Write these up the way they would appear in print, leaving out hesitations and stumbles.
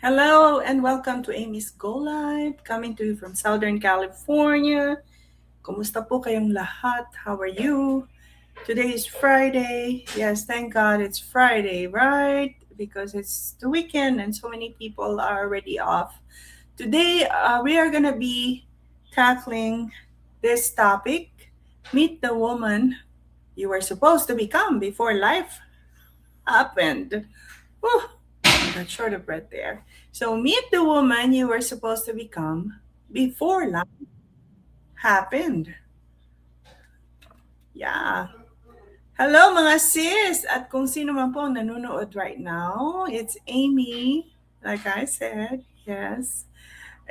Hello and welcome to Amy's Go Live, coming to you from Southern California. Kumusta po kayong lahat? How are you? Today is Friday. Yes, thank God it's Friday, right? Because it's the weekend and so many people are already off. Today, we are going to be tackling this topic, Meet the Woman You Were Supposed to Become Before Life Happened. Whew, got short of breath there. So meet the woman you were supposed to become before life happened. Yeah. Hello mga sis! At kung sino man po ang nanonood right now, it's Amy. Like I said, yes.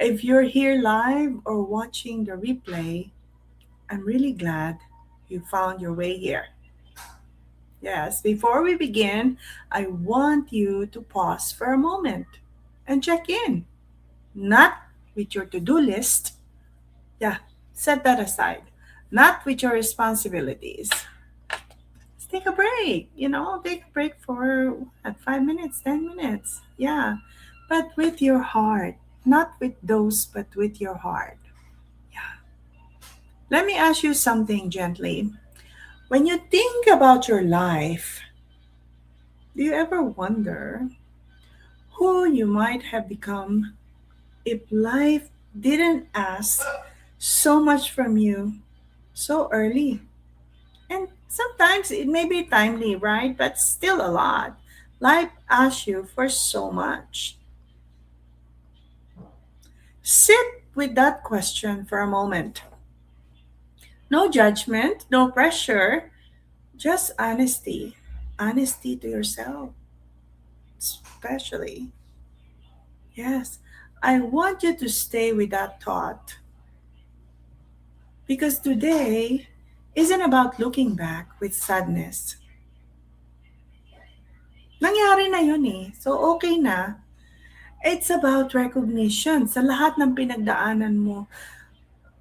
If you're here live or watching the replay, I'm really glad you found your way here. Yes, before we begin, I want you to pause for a moment and check in. Not with your to do list. Yeah, set that aside. Not with your responsibilities. Just take a break, take a break for at 5 minutes, 10 minutes. Yeah, but with your heart. Not with those, but with your heart. Yeah. Let me ask you something gently. When you think about your life, do you ever wonder who you might have become if life didn't ask so much from you so early? And sometimes it may be timely, right? But still a lot. Life asks you for so much. Sit with that question for a moment. No judgment, no pressure, just honesty. Honesty to yourself, especially. Yes, I want you to stay with that thought because today isn't about looking back with sadness. Nangyari na yun eh. So okay na. It's about recognition sa lahat ng pinagdaanan mo,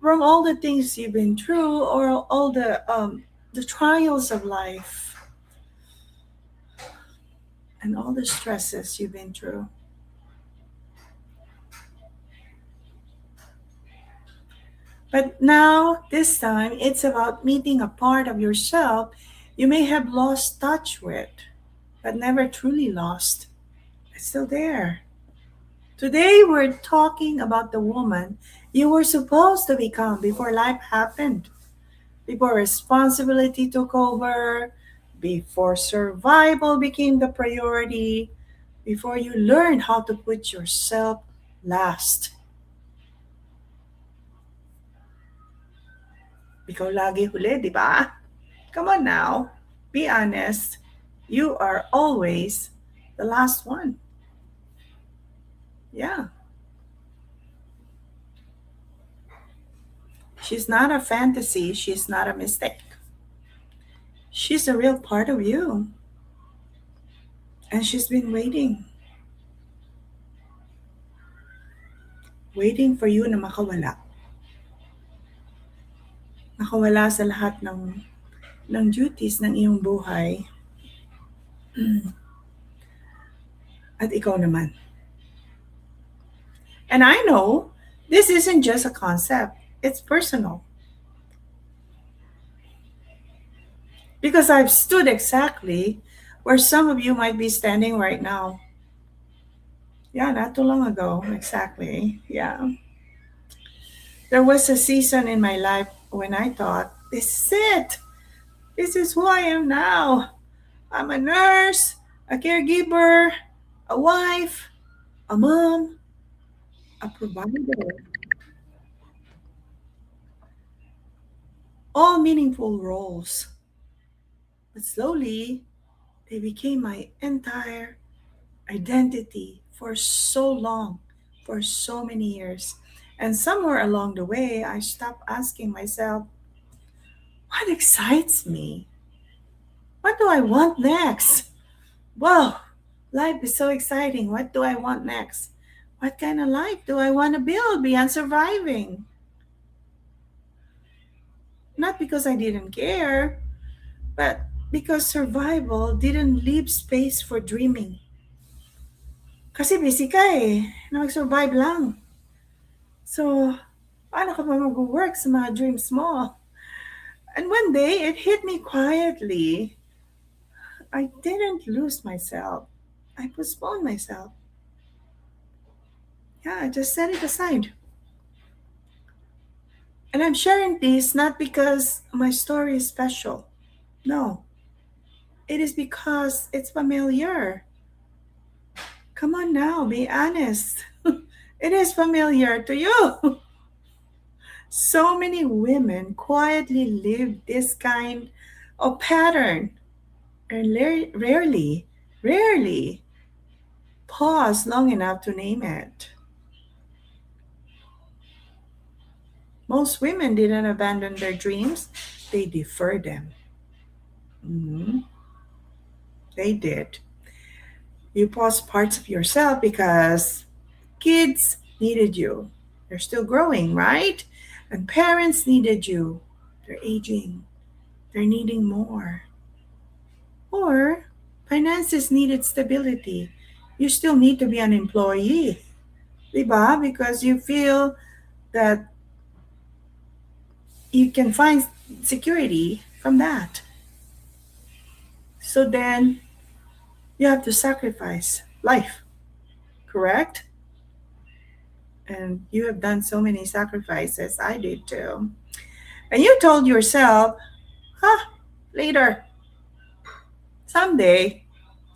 from all the things you've been through or all the trials of life and all the stresses you've been through. But now, this time, it's about meeting a part of yourself you may have lost touch with, but never truly lost. It's still there. Today, we're talking about the woman you were supposed to become before life happened, before responsibility took over, before survival became the priority, before you learned how to put yourself last. Ikaw lagi huli, di ba? Come on now. Be honest. You are always the last one. Yeah. She's not a fantasy. She's not a mistake. She's a real part of you. And she's been waiting for you na makawala. Makawala sa lahat ng duties ng iyong buhay. At ikaw naman. And I know this isn't just a concept, it's personal. Because I've stood exactly where some of you might be standing right now. Yeah, not too long ago, exactly. Yeah. There was a season in my life when I thought, this is it. This is who I am now. I'm a nurse, a caregiver, a wife, a mom, a provider. All meaningful roles. But slowly, they became my entire identity for so long, for so many years. And somewhere along the way, I stopped asking myself, what excites me? What do I want next? Wow, life is so exciting. What do I want next? What kind of life do I want to build beyond surviving? Not because I didn't care, but because survival didn't leave space for dreaming. Kasi busy ka eh. Nag-survive lang. So, paano ka pa mag-work sa mga dreams mo? And one day, it hit me quietly. I didn't lose myself. I postponed myself. Yeah, I just set it aside. And I'm sharing this not because my story is special. No, it is because it's familiar. Come on now, be honest. It is familiar to you. So many women quietly live this kind of pattern and rarely pause long enough to name it. Most women didn't abandon their dreams, they deferred them. Mhm, they did. You paused parts of yourself because kids needed you. They're still growing, right? And parents needed you. They're aging. They're needing more. Or finances needed stability. You still need to be an employee. Diba? Because you feel that you can find security from that. So then you have to sacrifice life, correct? And you have done so many sacrifices. I did too. And you told yourself, huh, later, someday,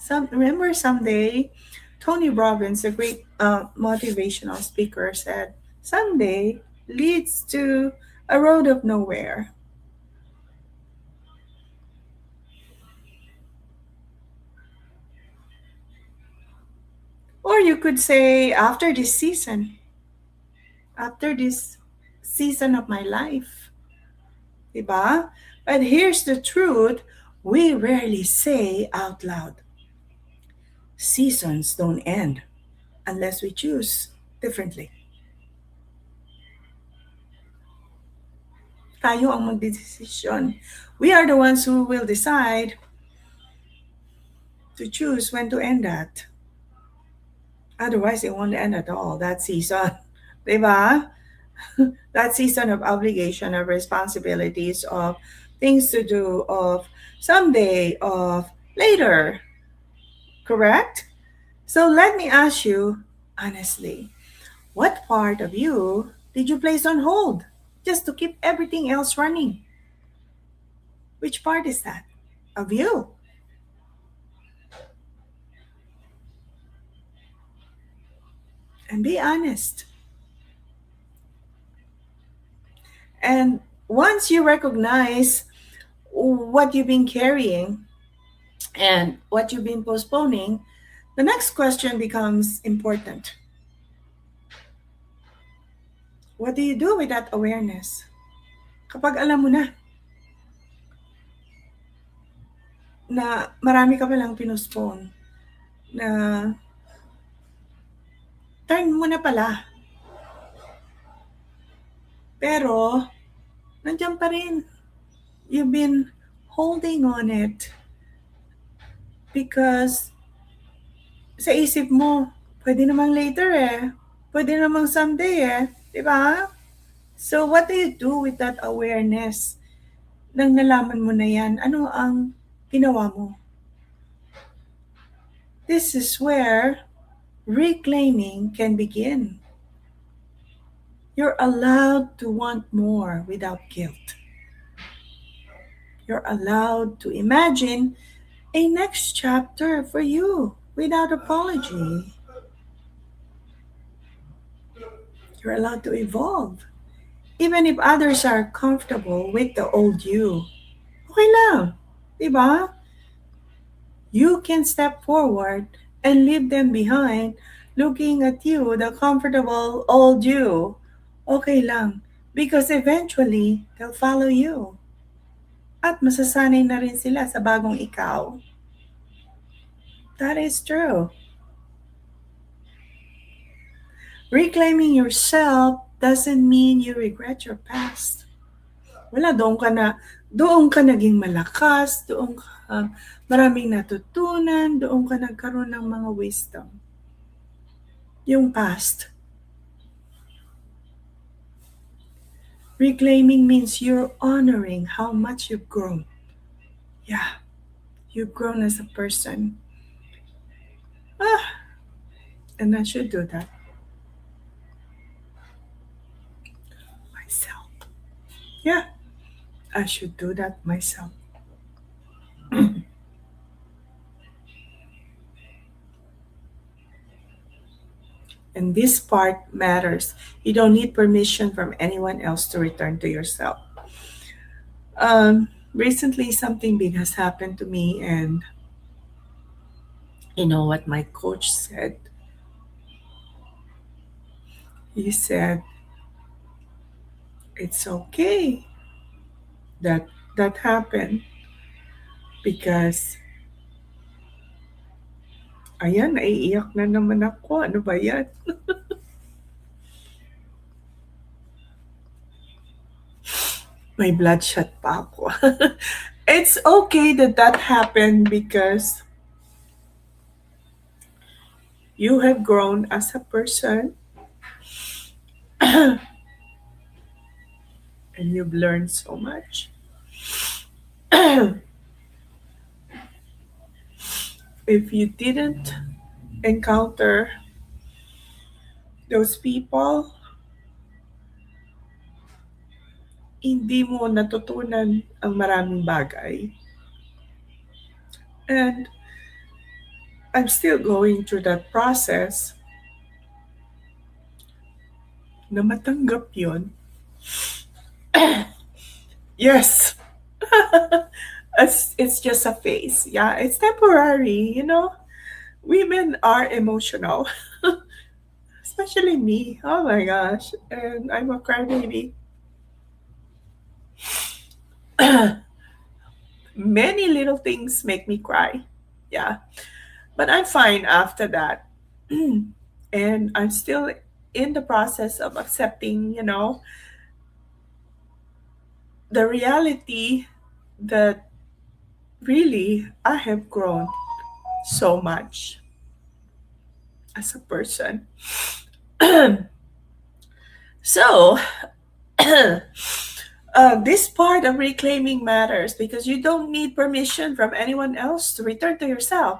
remember someday, Tony Robbins, a great motivational speaker, said, someday leads to a road of nowhere. Or you could say, after this season of my life, diba? But here's the truth, we rarely say out loud. Seasons don't end unless we choose differently. Tayo ang magdedesisyon. We are the ones who will decide to choose when to end that. Otherwise, it won't end at all, that season. Diba? That season of obligation, of responsibilities, of things to do, of someday, of later. Correct? So let me ask you honestly, what part of you did you place on hold just to keep everything else running? Which part is that of you? And be honest. And once you recognize what you've been carrying and what you've been postponing, the next question becomes important. What do you do with that awareness? Kapag alam mo na marami ka palang pinospone, na turn mo na pala. Pero, nandiyan pa rin. You've been holding on it because sa isip mo, pwede namang later eh. Pwede namang someday eh. Di ba? So, what do you do with that awareness? Nang nalaman mo na yan, ano ang ginawa mo? This is where reclaiming can begin. You're allowed to want more without guilt. You're allowed to imagine a next chapter for you without apology. You're allowed to evolve. Even if others are comfortable with the old you. Okay lang. Diba? You can step forward and leave them behind looking at you, the comfortable old you. Okay lang. Because eventually, they'll follow you. At masasanay na rin sila sa bagong ikaw. That is true. Reclaiming yourself doesn't mean you regret your past. Wala, doon ka naging malakas, doon ka maraming natutunan, doon ka nagkaroon ng mga wisdom. yung past. Reclaiming means you're honoring how much you've grown. Yeah, you've grown as a person. Ah, and I should do that myself. Yeah, I should do that myself. And this part matters. You don't need permission from anyone else to return to yourself. Recently, something big has happened to me, and you know what my coach said? He said, it's okay that that happened because, ayan, naiiyak na naman ako. Ano ba yan? May bloodshot pa ako. It's okay that that happened because you have grown as a person and you've learned so much. If you didn't encounter those people, hindi mo natutunan ang maraming bagay. And I'm still going through that process na matanggap yun. Yes. It's just a phase. Yeah, it's temporary, you know. Women are emotional, especially me. Oh my gosh. And I'm a crybaby. Many little things make me cry. Yeah. But I'm fine after that. And I'm still in the process of accepting, the reality that really I have grown so much as a person. So, this part of reclaiming matters because you don't need permission from anyone else to return to yourself.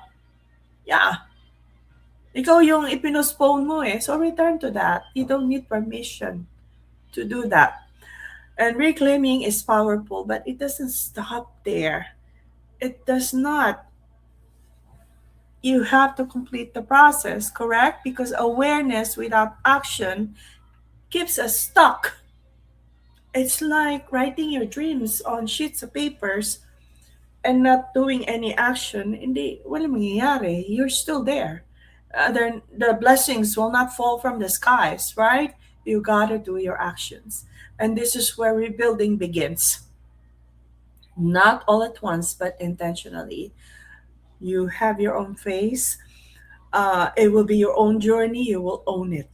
Yeah. Ikaw yung ipinospone mo eh. So return to that. You don't need permission to do that. And reclaiming is powerful, but it doesn't stop there. It does not. You have to complete the process, correct? Because awareness without action keeps us stuck. It's like writing your dreams on sheets of papers and not doing any action. Hindi, walang mangyayari. You're still there. Then the blessings will not fall from the skies, right? You gotta do your actions. And this is where rebuilding begins. Not all at once, but intentionally. You have your own phase. It will be your own journey. You will own it.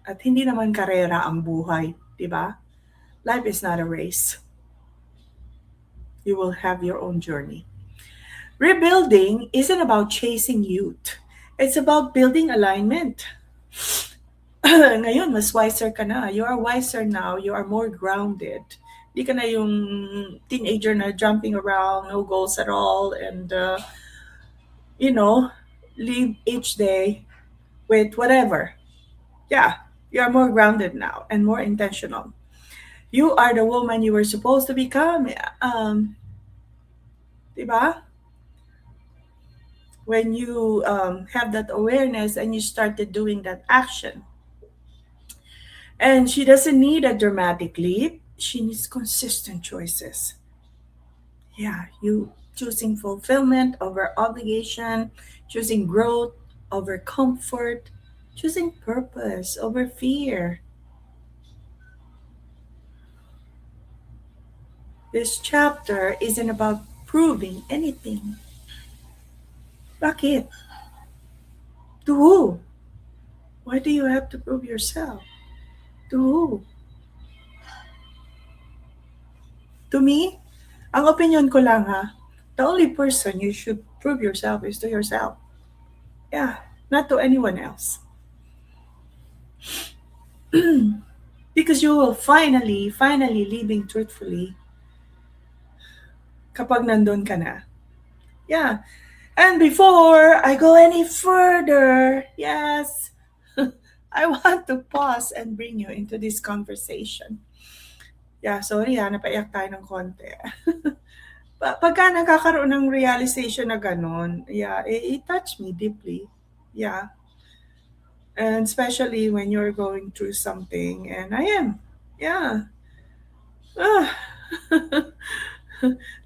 At hindi naman karera ang buhay, di ba? Life is not a race. You will have your own journey. Rebuilding isn't about chasing youth. It's about building alignment. Ngayon, mas wiser ka na. You are wiser now. You are more grounded. Di ka na yung teenager na jumping around, no goals at all, and, you know, live each day with whatever. Yeah, you are more grounded now and more intentional. You are the woman you were supposed to become. Diba? When you have that awareness and you started doing that action. And she doesn't need a dramatic leap. She needs consistent choices. Yeah, you choosing fulfillment over obligation, choosing growth over comfort, choosing purpose over fear. This chapter isn't about proving anything. Bakit? To who? Why do you have to prove yourself? To who? To me? Ang opinion ko lang ha, the only person you should prove yourself is to yourself. Yeah. not to anyone else. Because you will finally living truthfully kapag nandun ka na. Yeah. And before I go any further, yes, I want to pause and bring you into this conversation. Yeah, sorry napaiyak tayo ng konti. Pagka nagkakaroon ng realization na gano'n, yeah, it touched me deeply. Yeah. And especially when you're going through something, and I am. Yeah. Ah.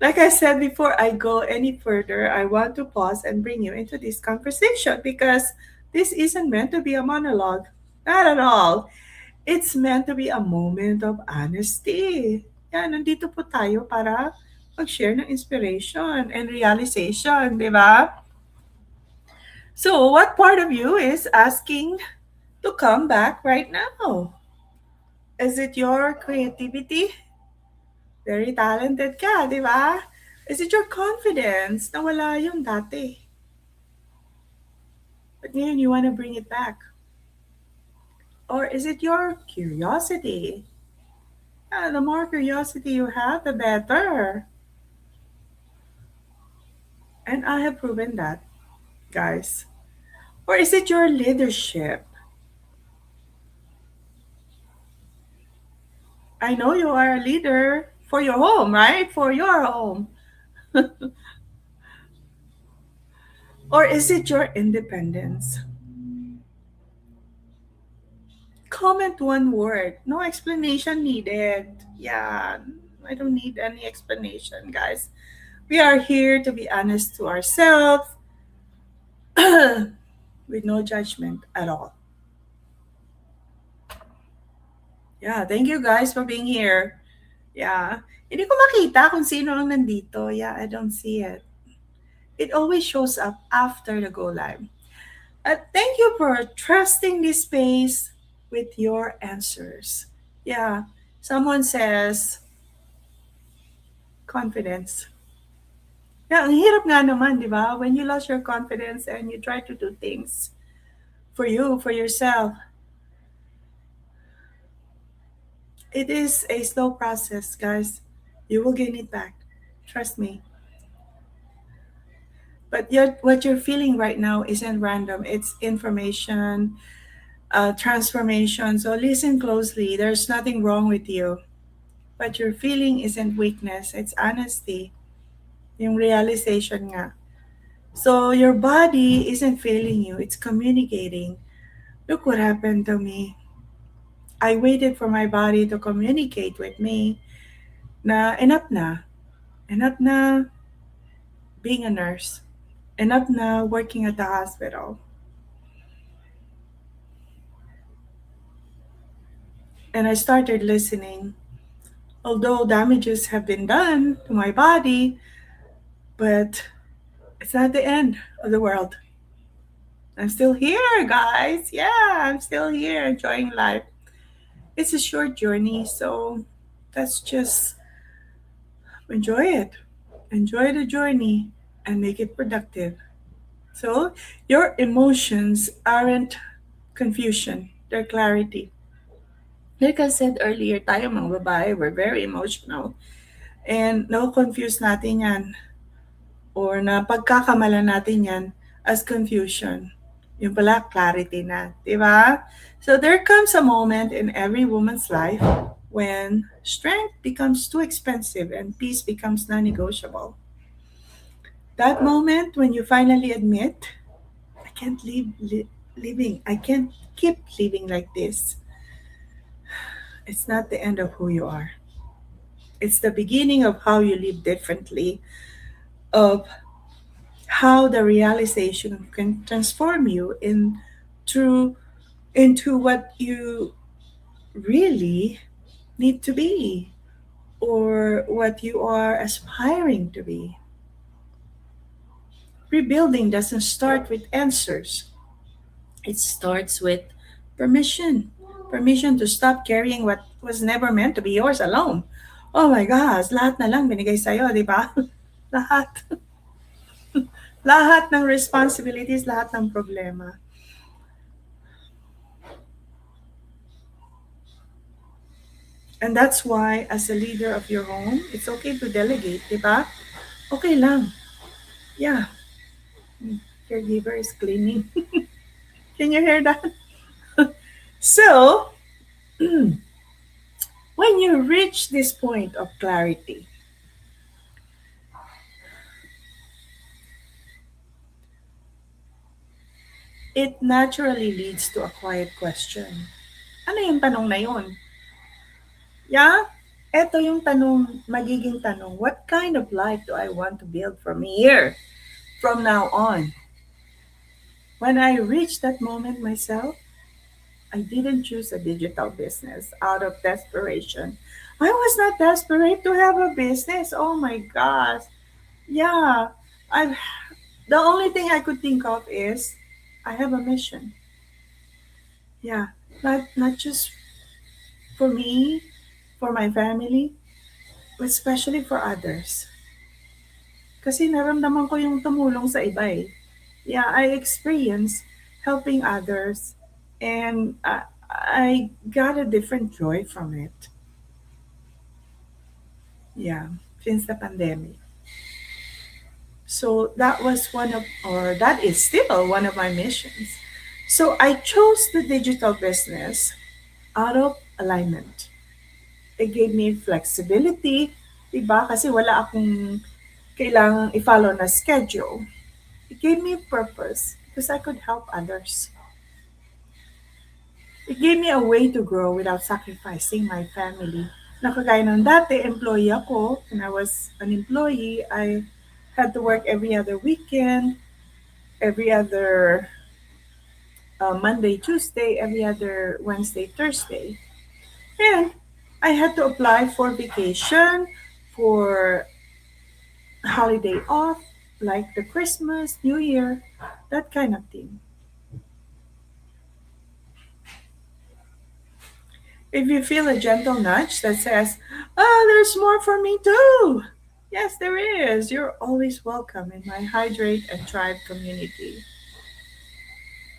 Like I said before I go any further, I want to pause and bring you into this conversation because this isn't meant to be a monologue. Not at all. It's meant to be a moment of honesty. Yan, nandito po tayo para mag-share ng inspiration and realization, di ba? So, what part of you is asking to come back right now? Is it your creativity? Very talented ka, di ba? Is it your confidence na wala yung dati? But ngayon, you want to bring it back? Or is it your curiosity? Yeah, the more curiosity you have, the better. And I have proven that, guys. Or is it your leadership? I know you are a leader for your home, right? For your home. Or is it your independence? Comment one word. No explanation needed. Yeah, I don't need any explanation, guys. We are here to be honest to ourselves with no judgment at all. Yeah, thank you guys for being here. Yeah. Hindi ko makita kung sino ang nandito. Yeah, I don't see it. It always shows up after the go live. Thank you for trusting this space with your answers. Yeah, someone says confidence. Yeah, ang hirap nga naman, di ba? When you lost your confidence and you try to do things for you, for yourself, it is a slow process, guys. You will gain it back. Trust me. But what you're feeling right now isn't random. It's information, transformation. So listen closely. There's nothing wrong with you. What you're feeling isn't weakness. It's honesty. Yung realization nga. So your body isn't failing you. It's communicating. Look what happened to me. I waited for my body to communicate with me na enough na. Enough na being a nurse. Enough na working at the hospital. And I started listening. Although damages have been done to my body, but it's not the end of the world. I'm still here, guys. Yeah, I'm still here enjoying life. It's a short journey, so let's just enjoy it. Enjoy the journey and make it productive. So, your emotions aren't confusion, they're clarity. Like I said earlier, tayo mga babae, we're very emotional. And no-confuse natin yan or na pagkakamala natin yan as confusion. Yung pala, clarity na. Diba? So there comes a moment in every woman's life when strength becomes too expensive and peace becomes non-negotiable. That moment when you finally admit, I can't living. I can't keep living like this. It's not the end of who you are. It's the beginning of how you live differently, of how the realization can transform you into what you really need to be or what you are aspiring to be. Rebuilding doesn't start with answers. It starts with permission. Permission to stop carrying what was never meant to be yours alone. Oh my gosh, lahat na lang binigay sa'yo, di ba? Lahat. Lahat ng responsibilities, lahat ng problema. And that's why, as a leader of your home, it's okay to delegate, di ba? Okay lang. Yeah, caregiver is cleaning. Can you hear that? So, when you reach this point of clarity, it naturally leads to a quiet question. Ano yung tanong na yun? Yeah? Ito yung tanong, magiging tanong, what kind of life do I want to build from here, from now on? When I reached that moment myself, I didn't choose a digital business out of desperation. I was not desperate to have a business. Oh my gosh. Yeah. I the only thing I could think of is I have a mission. Yeah. Not just for me, for my family, but especially for others. Kasi naramdaman ko yung tumulong sa iba eh. Yeah, I experienced helping others and I got a different joy from it. Yeah, since the pandemic. So that was one of, or that is still one of my missions. So I chose the digital business out of alignment. It gave me flexibility, diba? Kasi wala akong kailangang i-follow na schedule. It gave me purpose because I could help others. It gave me a way to grow without sacrificing my family. Nakagaya ng dati, employee ako. When I was an employee, I had to work every other weekend, every other Monday, Tuesday, every other Wednesday, Thursday. And I had to apply for vacation, for holiday off, like the Christmas, New Year, that kind of thing. If you feel a gentle nudge that says, oh, there's more for me too. Yes, there is. You're always welcome in my Hydrate and Thrive community.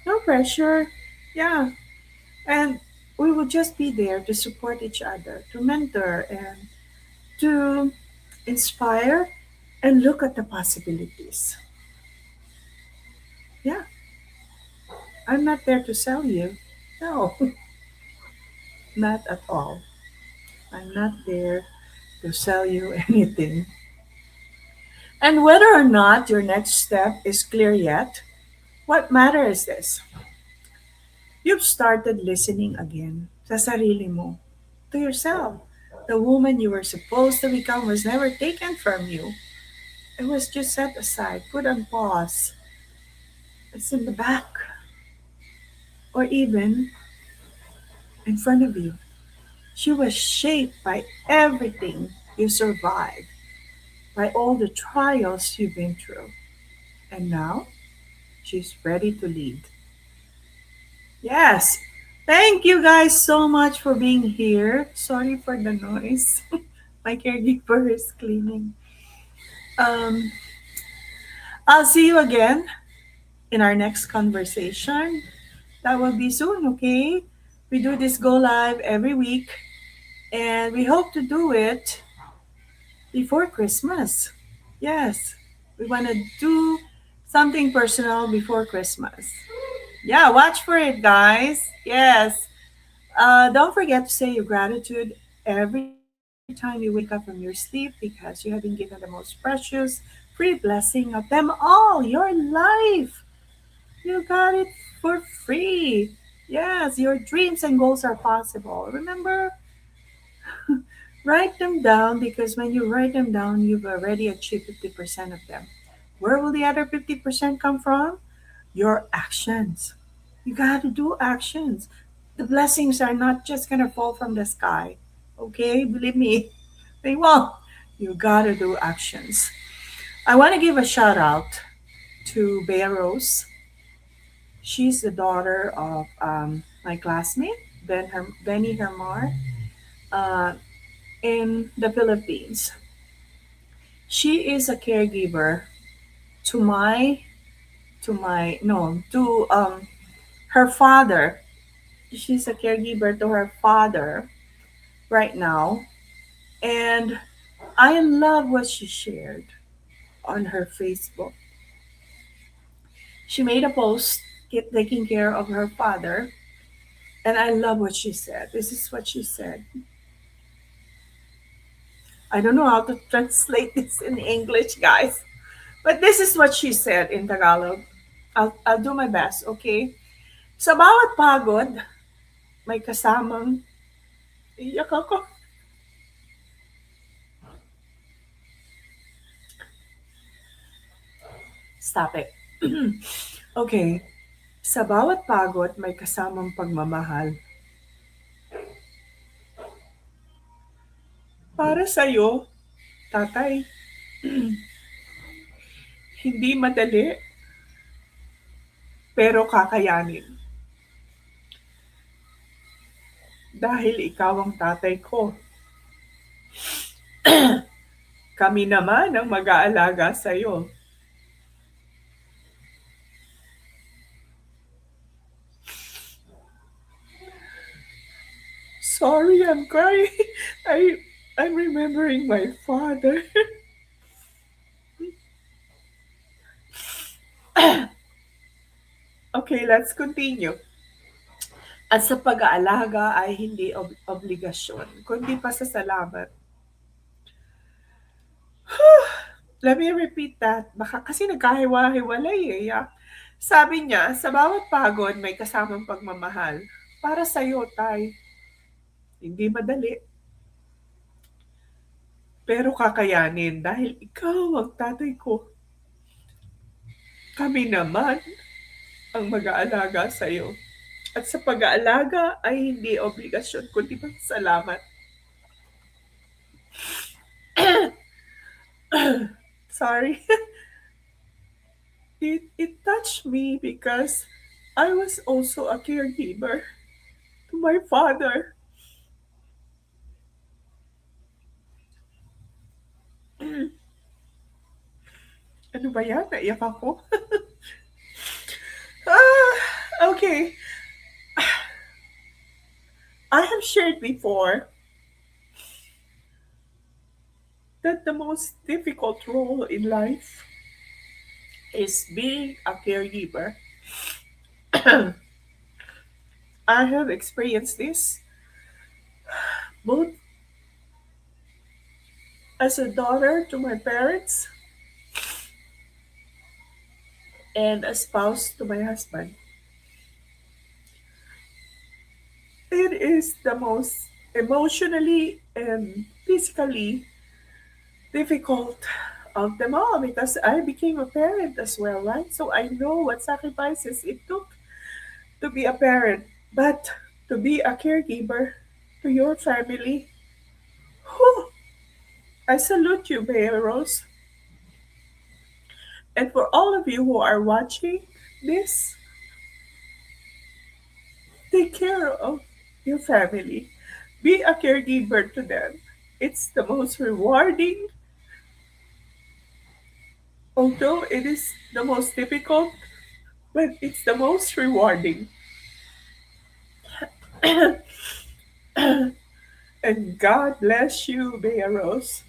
No pressure. Yeah. And we will just be there to support each other, to mentor, and to inspire and look at the possibilities. Yeah. I'm not there to sell you. No, not at all. I'm not there to sell you anything. And whether or not your next step is clear yet, what matters is this. You've started listening again sa sarili mo, to yourself. The woman you were supposed to become was never taken from you. It was just set aside, put on pause. It's in the back, or even in front of you. She was shaped by everything you survived, by all the trials you've been through. And now she's ready to lead. Yes. Thank you guys so much for being here. Sorry for the noise. My caregiver is cleaning. Um, I'll see you again in our next conversation. That will be soon, okay? We do this go live every week, and we hope to do it before Christmas. Yes, we want to do something personal before Christmas. Yeah, watch for it, guys. Yes. Don't forget to say your gratitude every time you wake up from your sleep because you have been given the most precious, free blessing of them all, your life. You got it for free. Yes, your dreams and goals are possible. Remember, write them down because when you write them down, you've already achieved 50% of them. Where will the other 50% come from? Your actions. You got to do actions. The blessings are not just going to fall from the sky. Okay? Believe me, they won't. You got to do actions. I want to give a shout out to Bea Rose. She's the daughter of my classmate, Benny Hermar, uh, in the Philippines. She is a caregiver to no, to her father. She's a caregiver to her father right now. And I love what she shared on her Facebook. She made a post taking care of her father. And I love what she said. This is what she said. I don't know how to translate this in English, guys. But this is what she said in Tagalog. I'll do my best, okay? Sa bawat pagod, may kasamang iyak ako. Stop it. Okay. Sa bawat pagod, may kasamang pagmamahal. Para sa'yo, tatay, hindi madali, pero kakayanin. Dahil ikaw ang tatay ko. Kami naman ang mag-aalaga sa'yo. Sorry, I'm crying. I'm remembering my father. Okay, let's continue. At sa pag-aalaga ay hindi obligasyon, kundi pasasalamat. Let me repeat that. Baka kasi nagkahiwa-hiwalay eh. Yeah. Sabi niya, sa bawat pagod may kasamang pagmamahal. Para sa'yo, tay. Hindi madali. Pero kakayanin dahil ikaw ang tatay ko. Kami naman ang mag-aalaga sa'yo. At sa pag-aalaga ay hindi obligasyon, kundi salamat. Sorry. It touched me because I was also a caregiver to my father. Ano ba yan? Naiyak ako. Okay. I have shared before that the most difficult role in life is being a caregiver. I have experienced this both as a daughter to my parents and a spouse to my husband. It is the most emotionally and physically difficult of them all because I became a parent as well, right? So I know what sacrifices it took to be a parent, but to be a caregiver to your family, whew, I salute you, Bea Rose. And for all of you who are watching this, take care of your family. Be a caregiver to them. It's the most rewarding, although it is the most difficult, but it's the most rewarding. And God bless you, Bea Rose.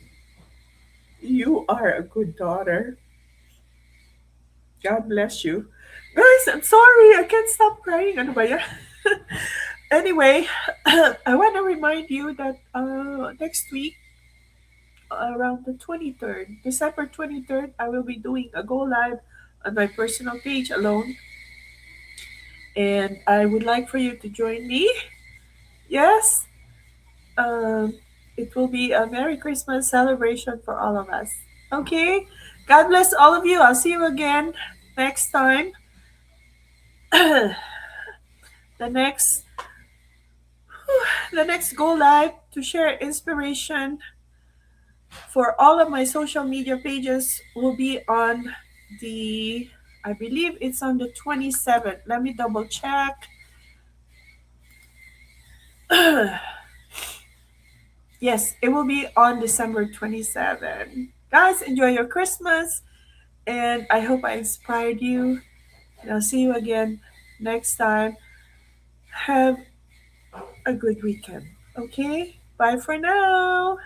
You are a good daughter. God bless you. Guys, I'm sorry. I can't stop crying. Ano ba yan? Anyway, I want to remind you that next week, around the 23rd, December 23rd, I will be doing a go live on my personal page alone. And I would like for you to join me. Yes, it will be a Merry Christmas celebration for all of us. Okay? God bless all of you. I'll see you again next time. the next the next go live to share inspiration for all of my social media pages will be on the, I believe it's on the 27th. Let me double check. Yes, it will be on December 27th. Guys, enjoy your Christmas, and I hope I inspired you. And I'll see you again next time. Have a good weekend, okay? Bye for now.